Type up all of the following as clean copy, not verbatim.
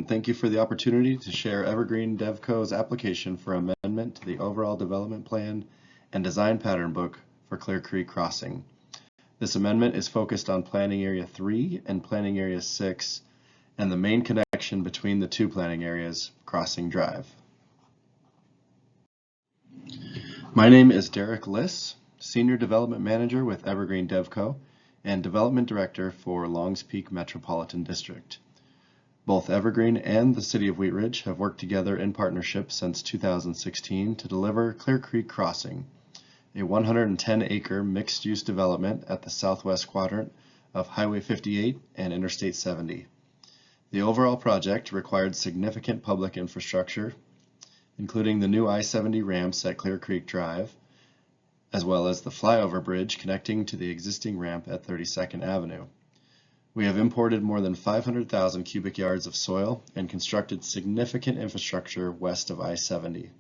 and thank you for the opportunity to share Evergreen DevCo's application for amendment to the overall development plan and design pattern book for Clear Creek Crossing. This amendment is focused on Planning Area 3 and Planning Area 6 and the main connection between the two planning areas, Crossing Drive. My name is Derek Liss, Senior Development Manager with Evergreen DevCo and Development Director for Longs Peak Metropolitan District. Both Evergreen and the City of Wheat Ridge have worked together in partnership since 2016 to deliver Clear Creek Crossing, a 110-acre mixed-use development at the southwest quadrant of Highway 58 and Interstate 70. The overall project required significant public infrastructure, including the new I-70 ramps at Clear Creek Drive, as well as the flyover bridge connecting to the existing ramp at 32nd Avenue. We have imported more than 500,000 cubic yards of soil and constructed significant infrastructure west of I-70.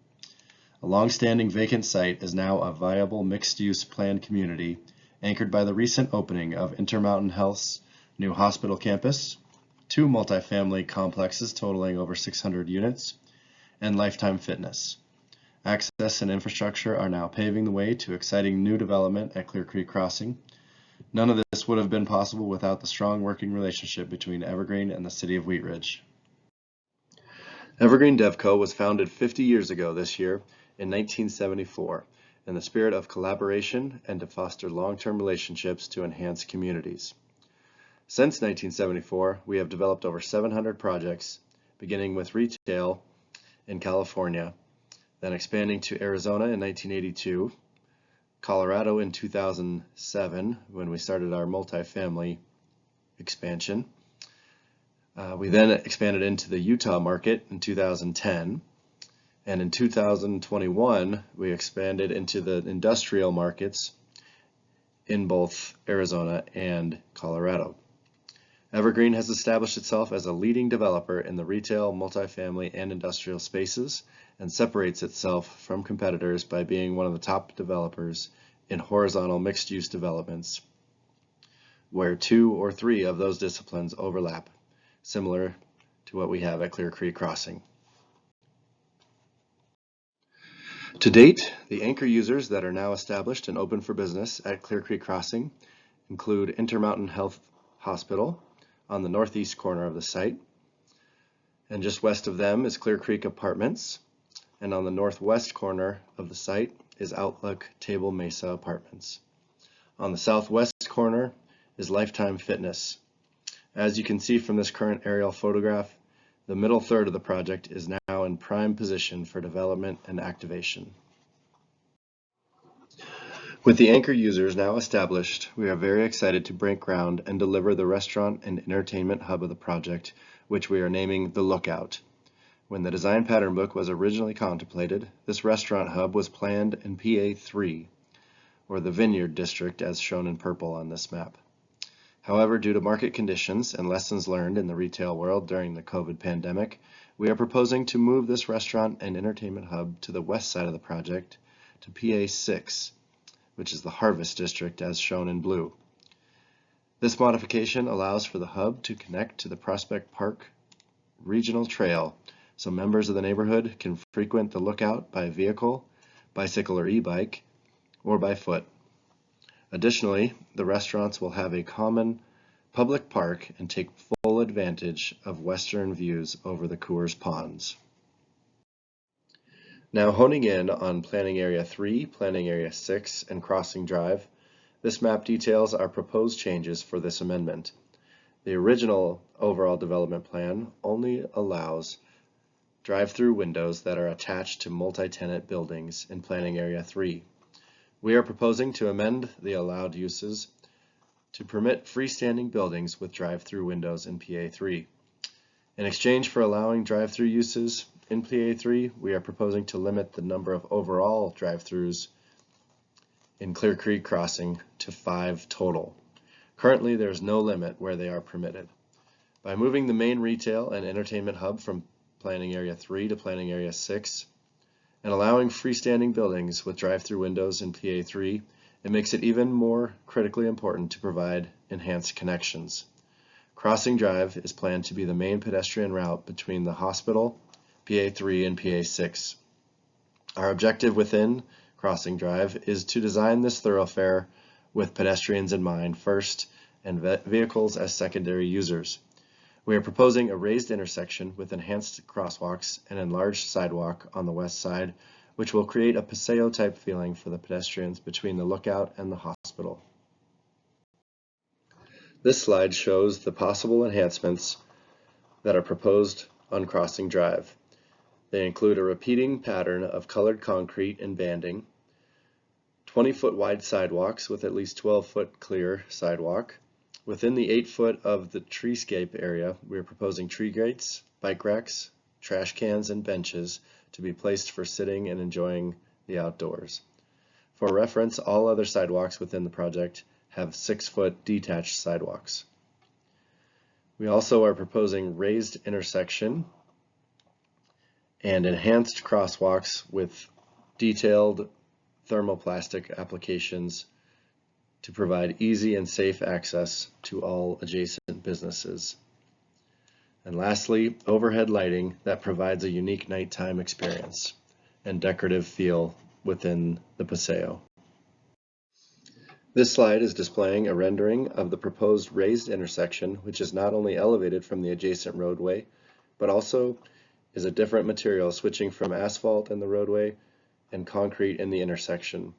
A long-standing vacant site is now a viable mixed-use planned community anchored by the recent opening of Intermountain Health's new hospital campus, 2 multifamily complexes totaling over 600 units, and Lifetime Fitness. Access and infrastructure are now paving the way to exciting new development at Clear Creek Crossing. None of this would have been possible without the strong working relationship between Evergreen and the City of Wheat Ridge. Evergreen DevCo was founded 50 years ago this year in 1974 in the spirit of collaboration and to foster long-term relationships to enhance communities. Since 1974, we have developed over 700 projects, beginning with retail in California, then expanding to Arizona in 1982, Colorado in 2007 when we started our multifamily expansion. We then expanded into the Utah market in 2010, and in 2021 we expanded into the industrial markets in both Arizona and Colorado. Evergreen has established itself as a leading developer in the retail, multifamily, and industrial spaces and separates itself from competitors by being one of the top developers in horizontal mixed-use developments where 2 or 3 of those disciplines overlap, similar to what we have at Clear Creek Crossing. To date, the anchor users that are now established and open for business at Clear Creek Crossing include Intermountain Health Hospital on the northeast corner of the site, and just west of them is Clear Creek Apartments, and on the northwest corner of the site is Outlook Table Mesa Apartments. On the southwest corner is Lifetime Fitness. As you can see from this current aerial photograph, the middle third of the project is now in prime position for development and activation. With the anchor users now established, we are very excited to break ground and deliver the restaurant and entertainment hub of the project, which we are naming The Lookout. When the design pattern book was originally contemplated, this restaurant hub was planned in PA3, or the Vineyard District as shown in purple on this map. However, due to market conditions and lessons learned in the retail world during the COVID pandemic, we are proposing to move this restaurant and entertainment hub to the west side of the project to PA6, which is the Harvest District as shown in blue. This modification allows for the hub to connect to the Prospect Park Regional Trail, so members of the neighborhood can frequent the Lookout by vehicle, bicycle or e-bike, or by foot. Additionally, the restaurants will have a common public park and take full advantage of western views over the Coors Ponds. Now honing in on Planning Area 3, Planning Area 6, and Crossing Drive, this map details our proposed changes for this amendment. The original overall development plan only allows drive-through windows that are attached to multi-tenant buildings in Planning Area 3. We are proposing to amend the allowed uses to permit freestanding buildings with drive-through windows in PA3. In exchange for allowing drive-through uses in PA3, we are proposing to limit the number of overall drive-throughs in Clear Creek Crossing to 5 total. Currently, there is no limit where they are permitted. By moving the main retail and entertainment hub from Planning Area 3 to Planning Area 6, and allowing freestanding buildings with drive-through windows in PA3, it makes it even more critically important to provide enhanced connections. Crossing Drive is planned to be the main pedestrian route between the hospital, PA3 and PA6. Our objective within Crossing Drive is to design this thoroughfare with pedestrians in mind first and vehicles as secondary users. We are proposing a raised intersection with enhanced crosswalks and enlarged sidewalk on the west side, which will create a Paseo-type feeling for the pedestrians between the lookout and the hospital. This slide shows the possible enhancements that are proposed on Crossing Drive. They include a repeating pattern of colored concrete and banding, 20-foot wide sidewalks with at least 12-foot clear sidewalk. Within the 8-foot of the treescape area, we are proposing tree grates, bike racks, trash cans, and benches to be placed for sitting and enjoying the outdoors. For reference, all other sidewalks within the project have 6-foot detached sidewalks. We also are proposing raised intersection and enhanced crosswalks with detailed thermoplastic applications to provide easy and safe access to all adjacent businesses. And lastly, overhead lighting that provides a unique nighttime experience and decorative feel within the Paseo. This slide is displaying a rendering of the proposed raised intersection, which is not only elevated from the adjacent roadway, but also is a different material, switching from asphalt in the roadway and concrete in the intersection.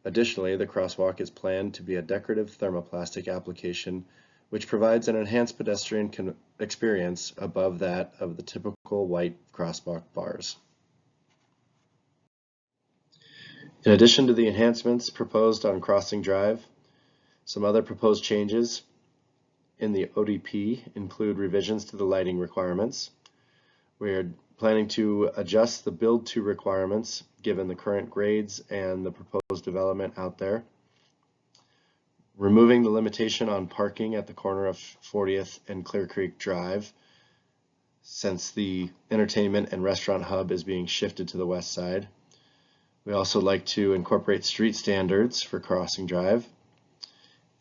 Additionally, the crosswalk is planned to be a decorative thermoplastic application, which provides an enhanced pedestrian experience above that of the typical white crosswalk bars. In addition to the enhancements proposed on Crossing Drive, some other proposed changes in the ODP include revisions to the lighting requirements. We are planning to adjust the build-to requirements given the current grades and the proposed development out there. Removing the limitation on parking at the corner of 40th and Clear Creek Drive, since the entertainment and restaurant hub is being shifted to the west side. We also like to incorporate street standards for Crossing Drive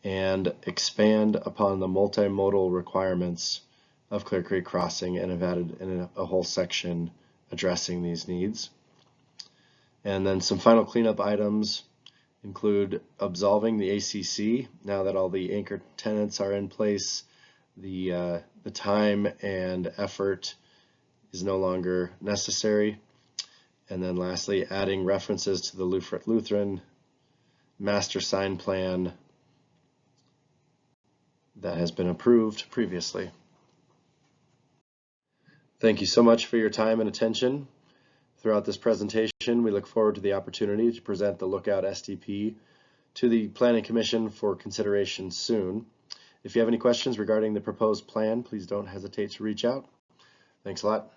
and expand upon the multimodal requirements of Clear Creek Crossing, and have added in a whole section addressing these needs. And then some final cleanup items include absolving the ACC. Now that all the anchor tenants are in place, the time and effort is no longer necessary. And then lastly, adding references to the Lutheran master sign plan that has been approved previously. Thank you so much for your time and attention throughout this presentation. We look forward to the opportunity to present the Lookout SDP to the Planning Commission for consideration soon. If you have any questions regarding the proposed plan, please don't hesitate to reach out. Thanks a lot.